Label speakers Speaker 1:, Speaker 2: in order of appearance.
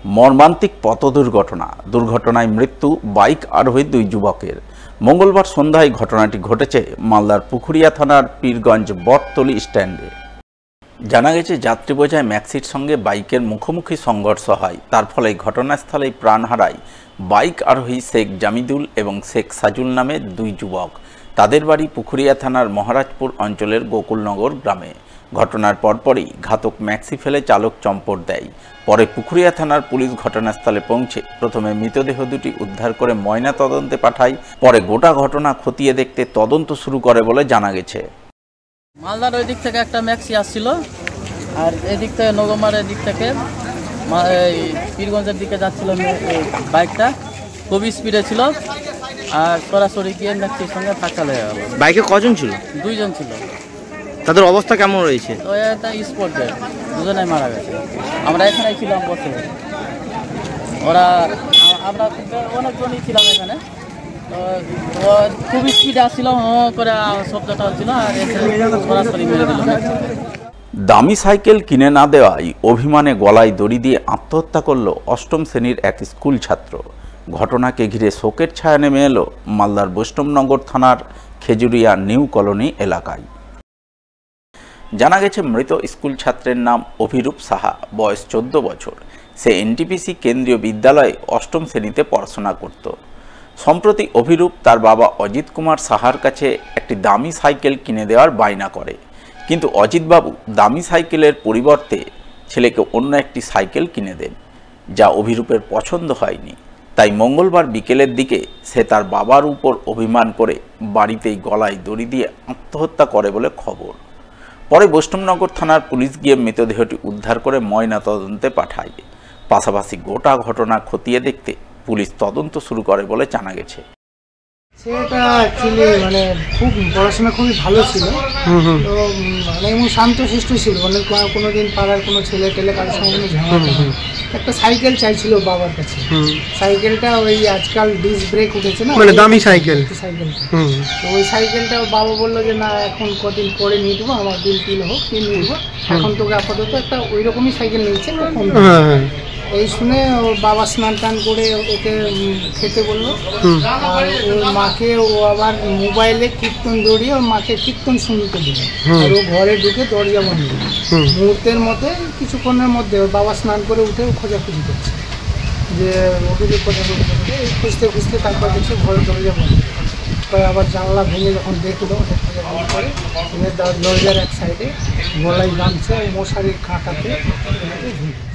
Speaker 1: মর্মান্তিক পথ দুর্ঘটনায় মৃত্যু বাইক আরোহী দুই যুবকের। মঙ্গলবার সন্ধ্যায় ঘটনাটি ঘটেছে মালদার পুখুরিয়া থানার পীরগঞ্জ বটতলী স্ট্যান্ডে। জানা গেছে, যাত্রী বোঝাই ম্যাক্সির সঙ্গে বাইকের মুখোমুখি সংঘর্ষ হয়। তার ফলে ঘটনাস্থলেই প্রাণ হারায় বাইক আরোহী শেখ জামিদুল এবং শেখ সাজুল নামে দুই যুবক। তাদের বাড়ি পুখুরিয়া থানার মহারাজপুর অঞ্চলের গোকুলনগর গ্রামে। ঘটনার পরপরই ঘাতক ম্যাক্সি ফেলে চালক চম্পট দেয়। পরে পুখুরিয়া থানার পুলিশ ঘটনাস্থলে পৌঁছে প্রথমে মৃতদেহ দুটি উদ্ধার করে ময়না তদন্তে পাঠায়। পরে গোটা ঘটনা খতিয়ে দেখতে তদন্ত শুরু করে বলে জানা গেছে।
Speaker 2: মালদার ওই দিক থেকে একটা ম্যাক্সি আসছিল, আর এদিক থেকে নগমারের দিক থেকে পীরগঞ্জের দিকে যাচ্ছিল বাইকটা, খুবই স্পিডে ছিল, আর সরাসরি গিয়ে ম্যাক্সির সঙ্গে ধাক্কা লেগে গেল।
Speaker 3: বাইকে কজন ছিল?
Speaker 2: দুইজন ছিল।
Speaker 3: তাদের অবস্থা কেমন রয়েছে?
Speaker 2: তো এটা স্পট ডেড, দুজনেই মারা গেছে। আমরা এখানে ছিলাম বসে, আমরা অনেকজনই ছিলাম এখানে। তো খুব স্পিডে আসছিল, করে শব্দটা হচ্ছিল, আর সরাসরি মেরে দিল।
Speaker 1: দামি সাইকেল কিনে না দেওয়ায় অভিমানে গলায় দড়ি দিয়ে আত্মহত্যা করল অষ্টম শ্রেণীর এক স্কুল ছাত্র। ঘটনাকে ঘিরে শোকের ছায়া নেমে এলো মালদার বৈষ্ণবনগর থানার খেজুরিয়া নিউ কলোনি এলাকায়। জানা গেছে, মৃত স্কুল ছাত্রের নাম অভিরূপ সাহা, বয়স 14 বছর। সে এনটিপিসি কেন্দ্রীয় বিদ্যালয়ে অষ্টম শ্রেণীতে পড়াশোনা করত। সম্প্রতি অভিরূপ তার বাবা অজিত কুমার সাহার কাছে একটি দামি সাইকেল কিনে দেওয়ার বায়না করে, কিন্তু অজিতবাবু দামি সাইকেলের পরিবর্তে ছেলেকে অন্য একটি সাইকেল কিনে দেন, যা অভিরূপের পছন্দ হয়নি। তাই মঙ্গলবার বিকেলের দিকে সে তার বাবার উপর অভিমান করে বাড়িতেই গলায় দড়ি দিয়ে আত্মহত্যা করে বলে খবর। পরে বৈষ্ণবনগর থানার পুলিশ গিয়ে মৃতদেহটি উদ্ধার করে ময়না তদন্তে পাঠায়। পাশাপাশি গোটা ঘটনা খতিয়ে দেখতে পুলিশ তদন্ত শুরু করে বলে জানা গেছে।
Speaker 4: সেটা অ্যাকচুয়ালি খুব পড়াশোনা খুবই ভালো ছিল, তো এমন শান্তশিষ্ট ছিল, কোনোদিন পাড়ার কোনো ছেলে টেলে কারোর সঙ্গে কোনো ঝামেলা। একটা সাইকেল চাইছিল বাবার কাছে। সাইকেলটা ওই আজকাল ডিস্ক ব্রেক উঠেছে না,
Speaker 3: দামি সাইকেলটা।
Speaker 4: তো ওই সাইকেলটা বাবা বললো যে না, এখন কদিন পরে নিয়ে দেবো, আমার বিল টিল হোক নিয়ে নেবো, এখন তোকে আপাতত একটা ওই রকমই সাইকেল নিচ্ছে। এই শুনে ওর বাবা স্নান টান করে ওকে খেতে বললো, আর ওর মাকে ও আবার মোবাইলে কীর্তন দৌড়িয়ে ওর মাকে কীর্তন শুনতে দিল, আর ও ঘরে ঢুকে দরজা বন্ধ। মুহূর্তের মধ্যে কিছুক্ষণের মধ্যে ওর বাবা স্নান করে উঠে খোঁজাখুঁজি করছে যে ওকে যে খোঁজাখুঁজি করছে, খুঁজতে খুঁজতে তারপর দেখছে ঘরের দরজা বন্ধ। পরে আবার জানলা ভেঙে যখন দেখলো, খোঁজাখুঁজি করে দরজার এক সাইডে গলায় গামছা মশারির কাঁটাতে ঝুলছে।